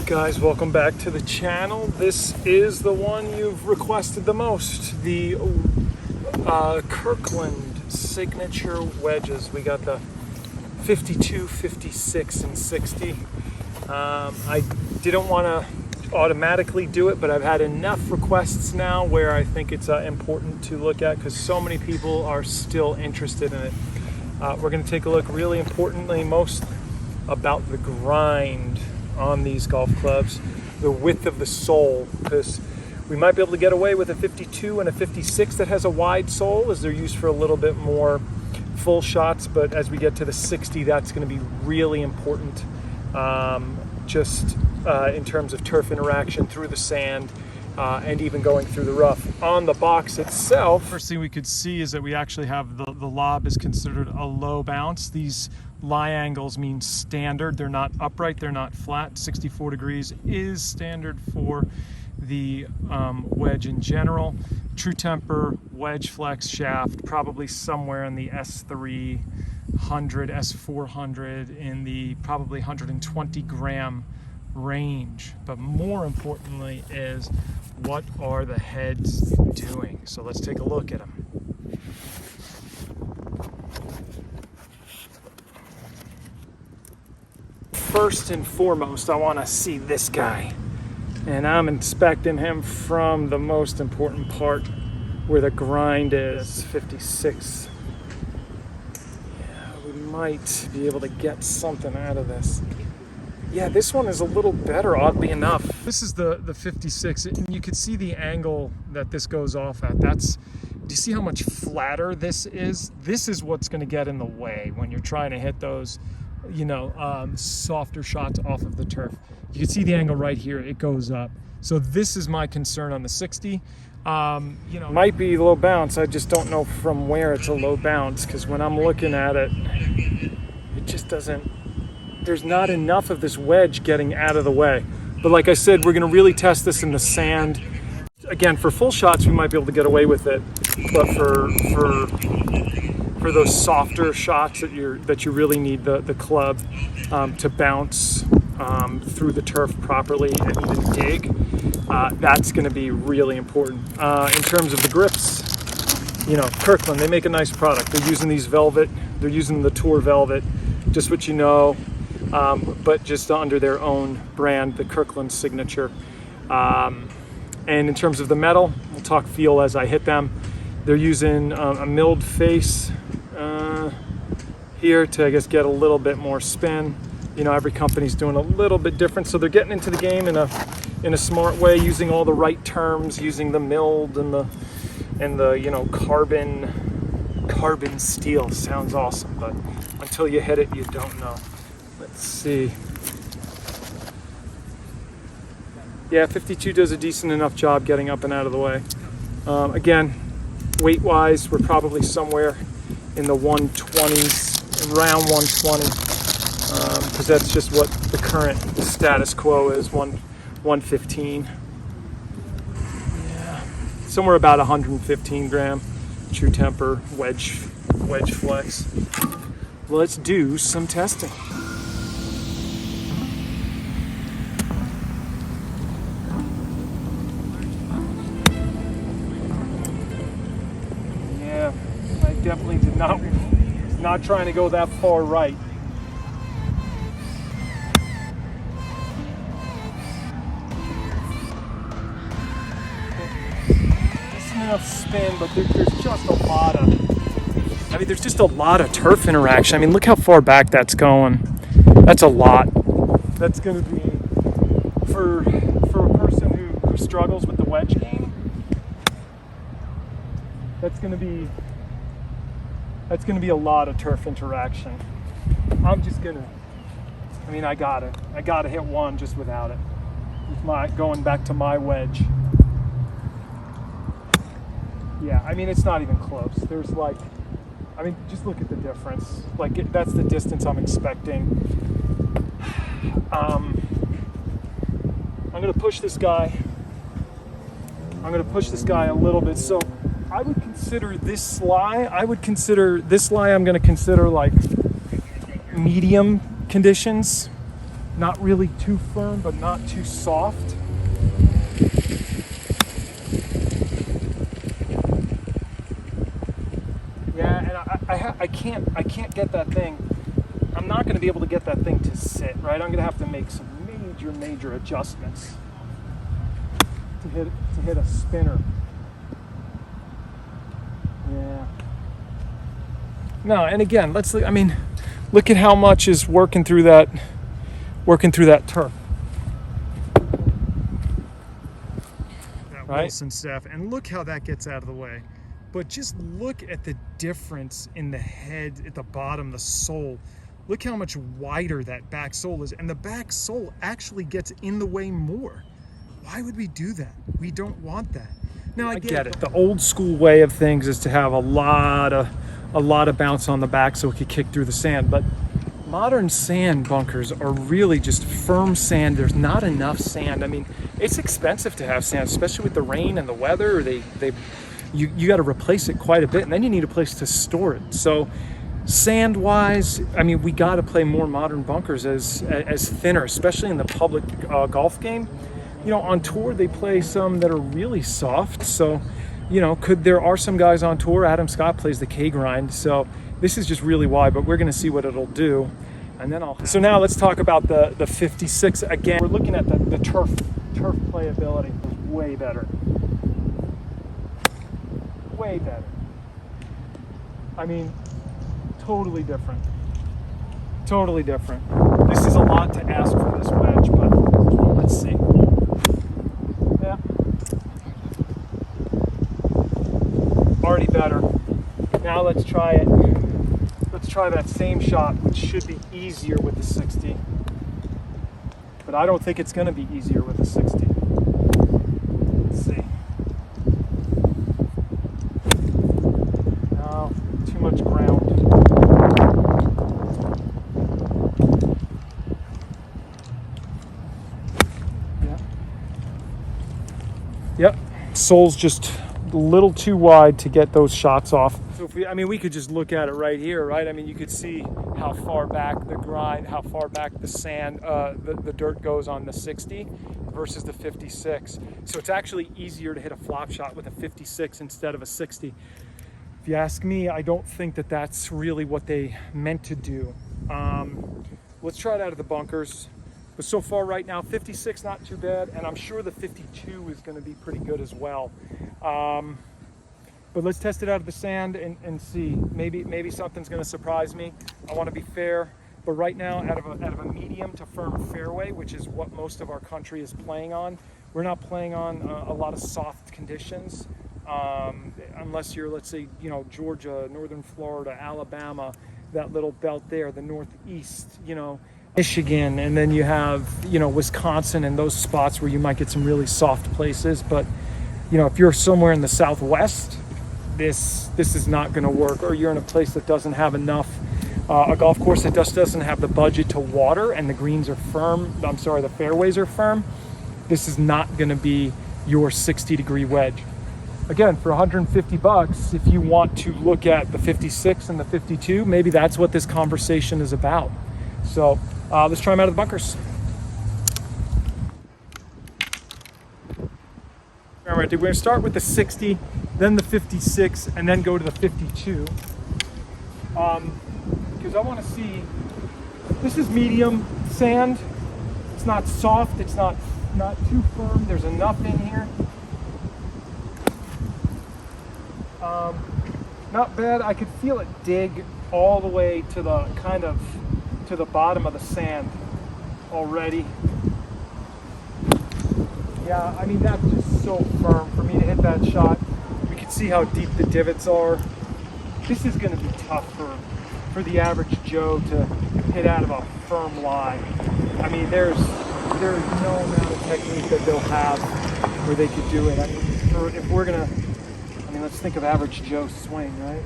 Alright guys, welcome back to the channel. This is the one you've requested the most, the Kirkland signature wedges. We got the 52, 56, and 60. I didn't want to automatically do it, but I've had enough requests now where I think it's important to look at because so many people are still interested in it. We're going to take a look, really importantly, most about the grind on these golf clubs, the width of the sole, because we might be able to get away with a 52 and a 56 that has a wide sole as they're used for a little bit more full shots, but as we get to the 60, that's going to be really important in terms of turf interaction through the sand and even going through the rough. On the box itself, first thing we could see is that we actually have the lob is considered a low bounce. These lie angles mean standard. They're not upright, they're not flat. 64 degrees is standard for the wedge in general. True temper wedge flex shaft, probably somewhere in the S300, S400, in the probably 120 gram range. But more importantly is, what are the heads doing? So let's take a look at them. First and foremost, I want to see this guy, and I'm inspecting him from the most important part where the grind is. 56. Yeah, we might be able to get something out of this. Yeah, this one is a little better, oddly enough. This is the 56, and you can see the angle that this goes off at. Do you see how much flatter this is? This is what's going to get in the way when you're trying to hit those, softer shots off of the turf. You can see the angle right here, it goes up. So this is my concern on the 60. Might be low bounce, I just don't know from where it's a low bounce, because when I'm looking at it, it just doesn't, there's not enough of this wedge getting out of the way. But like I said, we're gonna really test this in the sand. Again, for full shots, we might be able to get away with it, but for those softer shots that you really need the club to bounce through the turf properly and even dig, that's going to be really important. In terms of the grips, Kirkland, they make a nice product. They're using these velvet, they're using the Tour Velvet, just what you know, but just under their own brand, the Kirkland signature. And in terms of the metal, we'll talk feel as I hit them. They're using a milled face here to, I guess, get a little bit more spin. Every company's doing a little bit different, so they're getting into the game in a smart way, using all the right terms, using the milled and the carbon steel. Sounds awesome, but until you hit it, you don't know. Let's see. Yeah, 52 does a decent enough job getting up and out of the way. Again, weight-wise, we're probably somewhere in the 120s, around 120, because that's just what the current status quo is, 115. Yeah, somewhere about 115 gram true temper wedge flex. Let's do some testing. Definitely not trying to go that far right. Decent enough spin, but there's just a lot of turf interaction. I mean, look how far back that's going. That's a lot. That's going to be for a person who struggles with the wedge game. That's going to be a lot of turf interaction. I gotta hit one just without it. With going back to my wedge. Yeah, it's not even close. There's just look at the difference. That's the distance I'm expecting. I'm gonna push this guy. a little bit. So I would consider this lie, I'm going to consider like medium conditions. Not really too firm, but not too soft. Yeah, and I can't get that thing. I'm not going to be able to get that thing to sit, right? I'm going to have to make some major adjustments to hit a spinner. Yeah. No, and again, look at how much is working through that turf. That right? Wilson stuff, and look how that gets out of the way. But just look at the difference in the head at the bottom, the sole. Look how much wider that back sole is, and the back sole actually gets in the way more. Why would we do that? We don't want that. Now I get it. The old school way of things is to have a lot of bounce on the back so it could kick through the sand, but modern sand bunkers are really just firm sand. There's not enough sand. I mean, it's expensive to have sand, especially with the rain and the weather. You got to replace it quite a bit, and then you need a place to store it. So sand wise, I mean, we got to play more modern bunkers as thinner, especially in the public golf game. You know, on tour they play some that are really soft. So, you know, there are some guys on tour. Adam Scott plays the K grind. So this is just really wide, but we're going to see what it'll do. And then so now let's talk about the 56 again. We're looking at the turf playability. Way better. Way better. I mean, totally different. Totally different. This is a lot to ask for this wedge, but let's see. Yeah. Already better. Now let's try it. Let's try that same shot, which should be easier with the 60. But I don't think it's going to be easier with the 60. Let's see. No, too much ground. Yeah. Yep. Sole's just a little too wide to get those shots off. So we could just look at it right here, right? I mean, you could see how far back the grind, how far back the sand, the dirt goes on the 60 versus the 56. So it's actually easier to hit a flop shot with a 56 instead of a 60. If you ask me, I don't think that that's really what they meant to do. Let's try it out of the bunkers. But so far right now, 56 not too bad, and I'm sure the 52 is going to be pretty good as well. But let's test it out of the sand and see. Maybe something's going to surprise me. I want to be fair, but right now, out of a medium to firm fairway, which is what most of our country is playing on, we're not playing on a lot of soft conditions, unless you're, let's say, you know, Georgia, northern Florida, Alabama, that little belt there, the Northeast, you know, Michigan, and then you have, you know, Wisconsin and those spots where you might get some really soft places. But, you know, if you're somewhere in the Southwest, this is not going to work. Or you're in a place that doesn't have enough, a golf course that just doesn't have the budget to water, and the greens are firm. I'm sorry, the fairways are firm. This is not going to be your 60-degree wedge. Again, for $150, if you want to look at the 56 and the 52, maybe that's what this conversation is about. So let's try them out of the bunkers. All right, we're going to start with the 60, then the 56, and then go to the 52. Because I want to see, this is medium sand. It's not soft, it's not too firm. There's enough in here. Not bad. I could feel it dig all the way to the to the bottom of the sand already. Yeah, I mean, that's just so firm for me to hit that shot. We can see how deep the divots are. This is going to be tough for the average Joe to hit out of a firm lie. I mean, there's no amount of technique that they'll have where they could do it. I mean, if we're gonna, I mean, let's think of average Joe swing, right?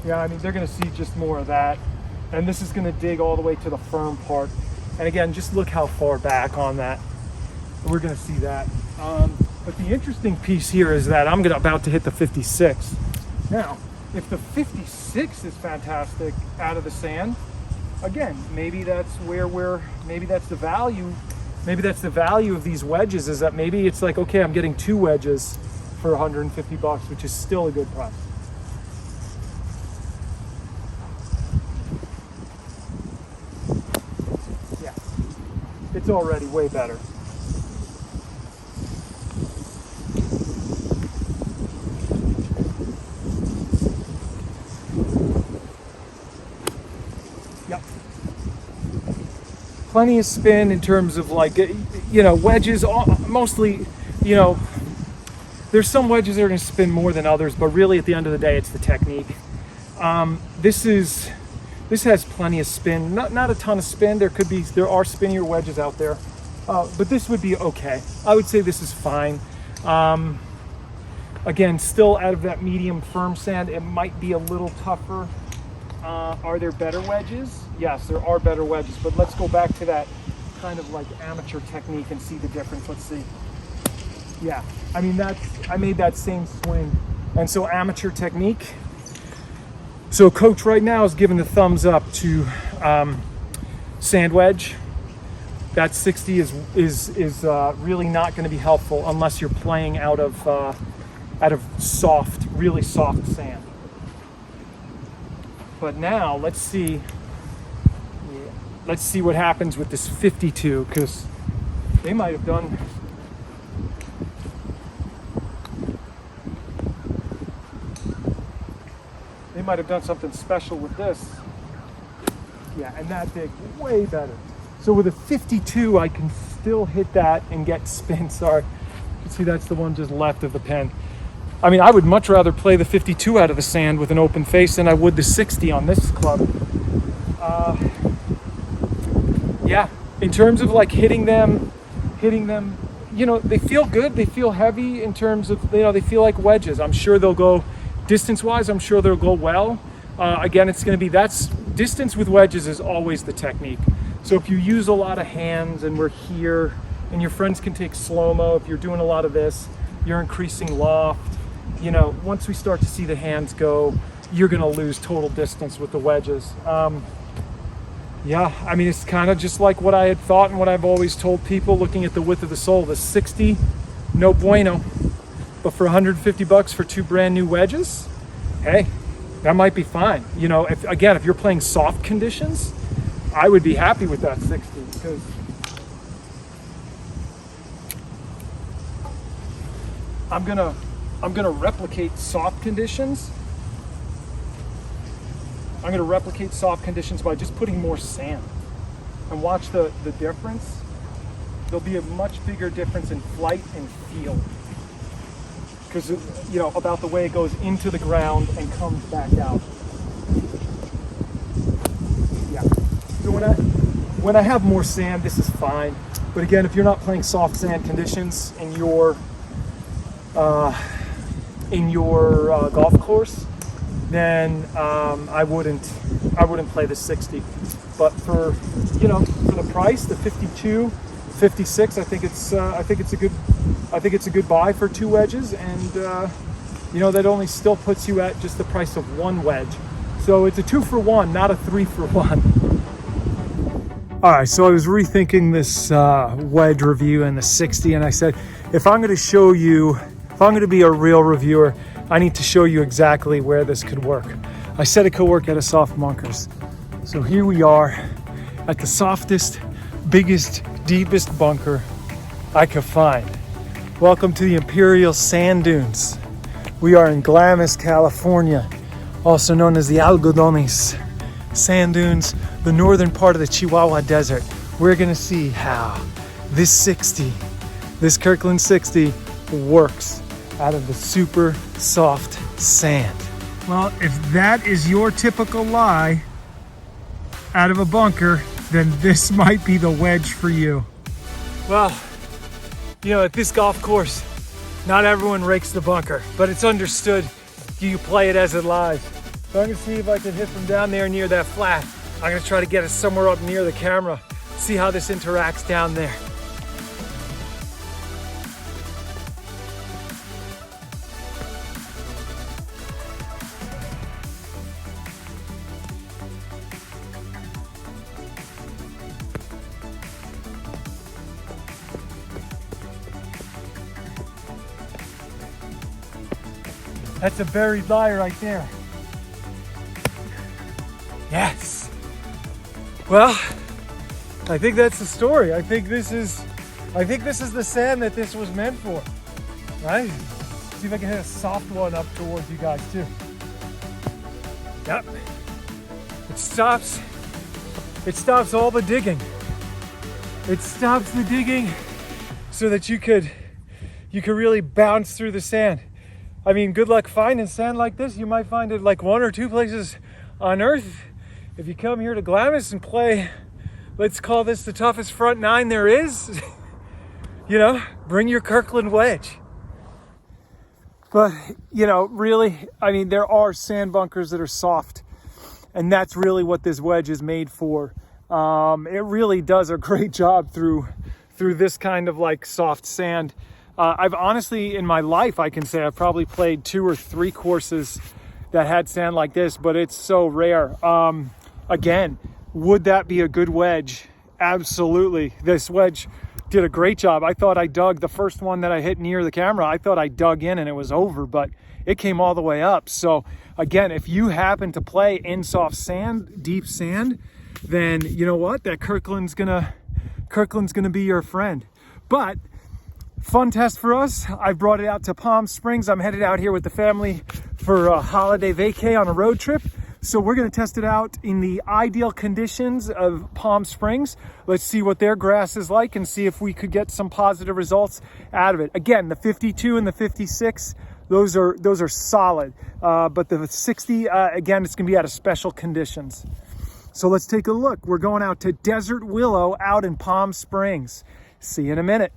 Yeah, I mean, they're going to see just more of that. And this is going to dig all the way to the firm part. And again, just look how far back on that. We're going to see that. But the interesting piece here is that I'm about to hit the 56. Now, if the 56 is fantastic out of the sand, again, maybe that's maybe that's the value. Maybe that's the value of these wedges, is that maybe it's like, okay, I'm getting 2 wedges for 150 bucks, which is still a good price. Yeah, it's already way better. Yep. Plenty of spin in terms of like, you know, wedges, mostly, you know, there's some wedges that are going to spin more than others, but really at the end of the day, it's the technique. This has plenty of spin, not a ton of spin. There are spinnier wedges out there, but this would be okay. I would say this is fine. Again, still out of that medium firm sand, it might be a little tougher. Are there better wedges? Yes, there are better wedges, but let's go back to that kind of like amateur technique and see the difference. Let's see. Yeah, I mean, I made that same swing. And so amateur technique. So coach right now is giving the thumbs up to sand wedge. That 60 is really not going to be helpful unless you're playing out of soft, really soft sand. But now let's see what happens with this 52, because they might have done something special with this. Yeah, and that did way better. So with a 52, I can still hit that and get spin. Sorry, you can see that's the one just left of the pen. I mean, I would much rather play the 52 out of the sand with an open face than I would the 60 on this club. Yeah, in terms of like hitting them, you know, they feel good. They feel heavy in terms of, you know, they feel like wedges. I'm sure they'll go distance-wise. I'm sure they'll go well. Again, it's going to be, that's distance with wedges is always the technique. So if you use a lot of hands and we're here, and your friends can take slow-mo, if you're doing a lot of this, you're increasing loft. You know, once we start to see the hands go, you're going to lose total distance with the wedges. Yeah, I mean, it's kind of just like what I had thought and what I've always told people looking at the width of the sole. The 60, no bueno. But for 150 bucks for 2 brand new wedges, hey, that might be fine. You know, if you're playing soft conditions, I would be happy with that 60, because I'm gonna replicate soft conditions. I'm gonna replicate soft conditions by just putting more sand, and watch the difference. There'll be a much bigger difference in flight and feel, because, you know, about the way it goes into the ground and comes back out. Yeah. So when I have more sand, this is fine. But again, if you're not playing soft sand conditions in your golf course, then I wouldn't play the 60. But for, you know, for the price, the 52, 56, I think it's a good buy for 2 wedges, and you know, that only still puts you at just the price of 1 wedge. So it's a 2 for 1, not a 3 for 1. All right, so I was rethinking this wedge review and the 60, and I said, if I'm going to be a real reviewer, I need to show you exactly where this could work. I said it could work at a soft bunkers. So here we are at the softest, biggest, deepest bunker I could find. Welcome to the Imperial Sand Dunes. We are in Glamis, California, also known as the Algodones Sand Dunes, the northern part of the Chihuahua Desert. We're gonna see how this Kirkland 60 works out of the super soft sand. Well, if that is your typical lie out of a bunker, then this might be the wedge for you. Well, you know, at this golf course, not everyone rakes the bunker, but it's understood you play it as it lies. So I'm gonna see if I can hit from down there near that flat. I'm gonna try to get it somewhere up near the camera, see how this interacts down there. That's a buried lie right there. Yes. Well, I think that's the story. I think this is the sand that this was meant for, right? See if I can hit a soft one up towards you guys too. Yep. It stops all the digging. It stops the digging so that you could really bounce through the sand. I mean, good luck finding sand like this. You might find it like 1 or 2 places on Earth. If you come here to Glamis and play, let's call this the toughest front 9 there is, you know, bring your Kirkland Wedge. But, you know, really, I mean, there are sand bunkers that are soft, and that's really what this wedge is made for. It really does a great job through this kind of like soft sand. I've honestly, in my life, I can say I've probably played 2 or 3 courses that had sand like this, but it's so rare. Again, would that be a good wedge? Absolutely. This wedge did a great job. I thought I dug the first one that I hit near the camera. I thought I dug in and it was over, but it came all the way up. So again, if you happen to play in soft sand, deep sand, then you know what? That Kirkland's gonna be your friend. But fun test for us. I brought it out to Palm Springs. I'm headed out here with the family for a holiday vacay on a road trip. So we're gonna test it out in the ideal conditions of Palm Springs. Let's see what their grass is like and see if we could get some positive results out of it. Again, the 52 and the 56, those are solid. But the 60, again, it's gonna be out of special conditions. So let's take a look. We're going out to Desert Willow out in Palm Springs. See you in a minute.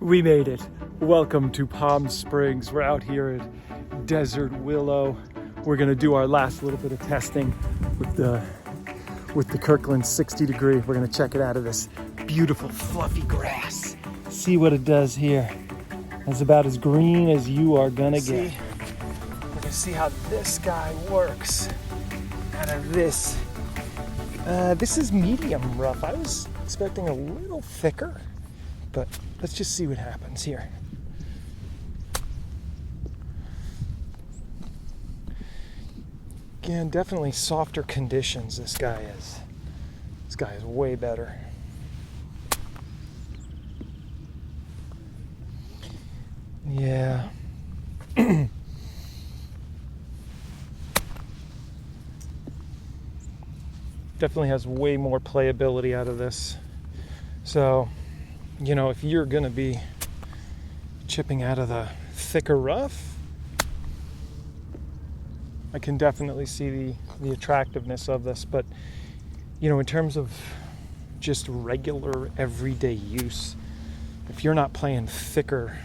We made it. Welcome to Palm Springs. We're out here at Desert Willow. We're gonna do our last little bit of testing with the Kirkland 60 degree. We're gonna check it out of this beautiful fluffy grass. See what it does here. It's about as green as you are gonna get. We're gonna see how this guy works out of this. This is medium rough. I was expecting a little thicker, but let's just see what happens here. Again, definitely softer conditions this guy is. This guy is way better. Yeah. Definitely has way more playability out of this. So, you know, if you're gonna be chipping out of the thicker rough, I can definitely see the attractiveness of this. But, you know, in terms of just regular everyday use, if you're not playing thicker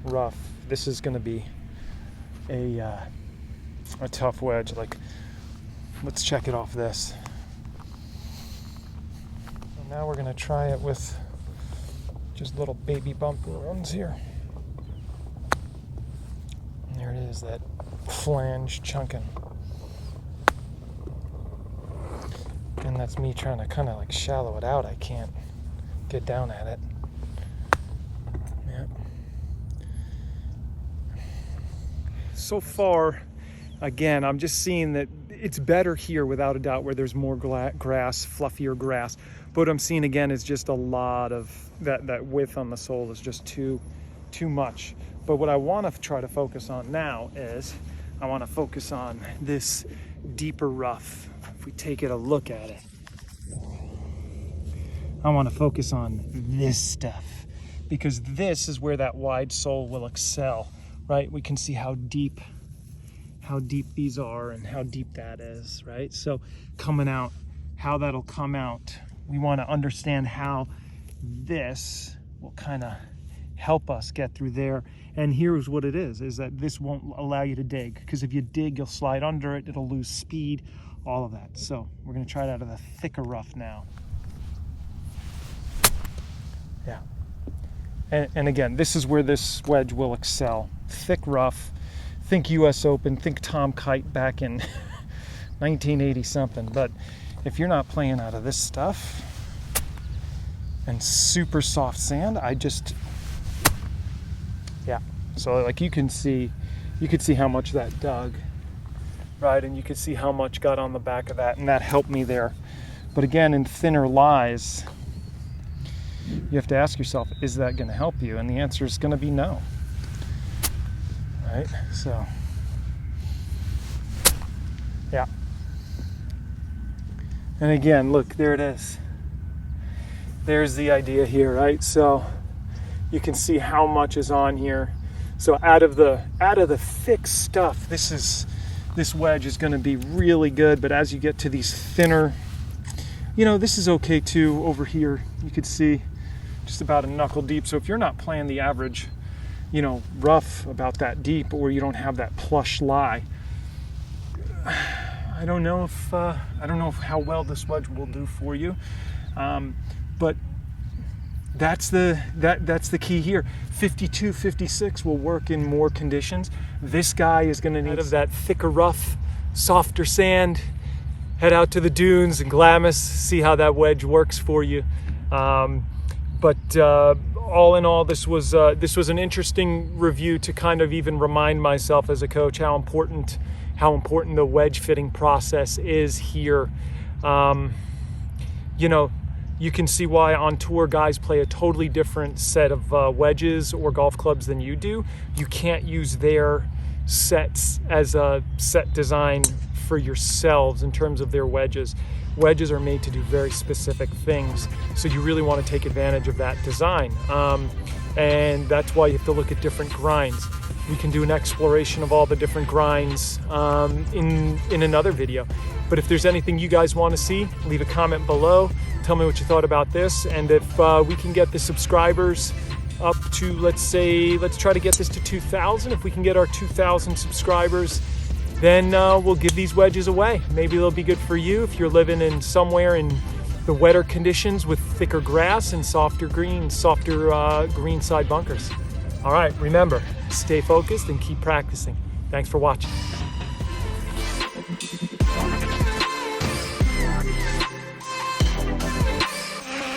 rough, this is gonna be a tough wedge. Like, let's check it off this. And now we're gonna try it with just little baby bumper runs here. And there it is, that flange chunking. And that's me trying to kind of like shallow it out. I can't get down at it. Yep. So far, again, I'm just seeing that it's better here without a doubt where there's more grass, fluffier grass. But what I'm seeing again is just a lot of that width on the sole is just too much. But what I want to try to focus on now is I want to focus on this deeper rough. If we take it a look at it, I want to focus on this stuff because this is where that wide sole will excel, right? We can see how deep these are and how deep that is, right? So coming out, how that'll come out, we want to understand how this will kind of help us get through there. And here's what it is that this won't allow you to dig, because if you dig, you'll slide under it, it'll lose speed, all of that. So we're going to try it out of the thicker rough now. Yeah. And again, this is where this wedge will excel. Thick rough. Think US Open, think Tom Kite back in 1980 something. But if you're not playing out of this stuff and super soft sand, Yeah. So like you could see how much that dug, right? And you could see how much got on the back of that, and that helped me there. But again, in thinner lies, you have to ask yourself, is that going to help you? And the answer is going to be no. Right? So, yeah. And again, look, there it is. There's the idea here, right? So you can see how much is on here. So out of the thick stuff, this wedge is going to be really good. But as you get to these thinner, this is okay too. Over here, you could see just about a knuckle deep. So if you're not playing the average, rough about that deep, or you don't have that plush lie, I don't know how well this wedge will do for you, but that's the key here. 52, 56 will work in more conditions. This guy is going to need of that thicker rough, softer sand. Head out to the dunes and Glamis, see how that wedge works for you. But all in all, this was an interesting review to kind of even remind myself as a coach how important the wedge fitting process is here. You can see why on tour guys play a totally different set of wedges or golf clubs than you do. You can't use their sets as a set design for yourselves in terms of their wedges. Wedges are made to do very specific things, so you really want to take advantage of that design. And that's why you have to look at different grinds. We can do an exploration of all the different grinds in another video. But if there's anything you guys want to see, leave a comment below. Tell me what you thought about this. And if we can get the subscribers up to, let's try to get this to 2,000. If we can get our 2,000 subscribers, then we'll give these wedges away. Maybe they'll be good for you if you're living in somewhere in the wetter conditions with thicker grass and softer green side bunkers. All right, remember, stay focused and keep practicing. Thanks for watching.